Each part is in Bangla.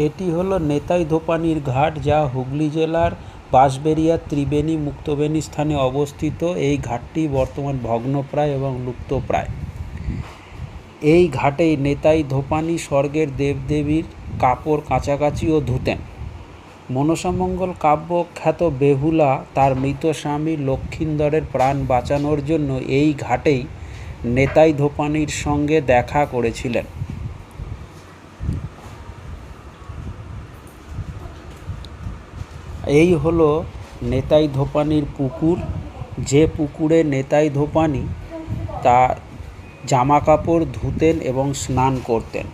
এটি হলো নেতাই ধোপানির ঘাট, যা হুগলি জেলার বাঁশবেড়িয়ার ত্রিবেণী মুক্তবেণী স্থানে অবস্থিত। এই ঘাটটি বর্তমান ভগ্নপ্রায় এবং লুপ্তপ্রায়। এই ঘাটেই নেতাই ধোপানি স্বর্গের দেবদেবীর কাপড় কাছাকাছিও ধুতেন। মনসামঙ্গল কাব্য খ্যাত বেহুলা তার মৃত স্বামী লক্ষিন্দরের প্রাণ বাঁচানোর জন্য এই ঘাটেই নেতাই ধোপানির সঙ্গে দেখা করেছিলেন। এই হলো নেতাই ধোপানির পুকুর, যে পুকুরে নেতাই ধোপানি তার জামা কাপড় ধুতেন এবং স্নান করতেন।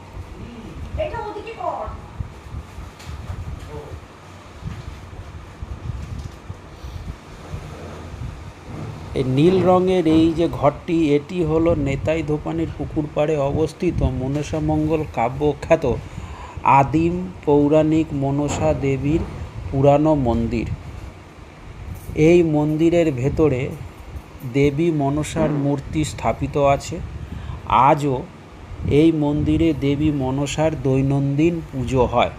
এই নীল রঙের এই যে ঘরটি, এটি হলো নেতাই ধোপানির পুকুর পাড়ে অবস্থিত মনসামঙ্গল কাব্যখ্যাত আদিম পৌরাণিক মনসা দেবীর পুরানো মন্দির। এই মন্দিরের ভেতরে দেবী মনসার মূর্তি স্থাপিত আছে। আজও এই মন্দিরে দেবী মনসার দৈনন্দিন পুজো হয়।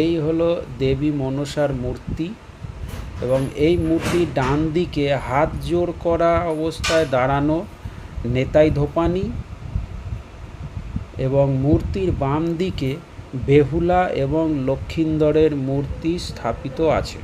এই হলো দেবী মনসার মূর্তি, এবং এই মূর্তির ডান দিকে হাত জোড় করা অবস্থায় দাঁড়ানো নেতাই ধোপানি, এবং মূর্তির বাম দিকে বেহুলা এবং লক্ষিন্দরের মূর্তি স্থাপিত আছে।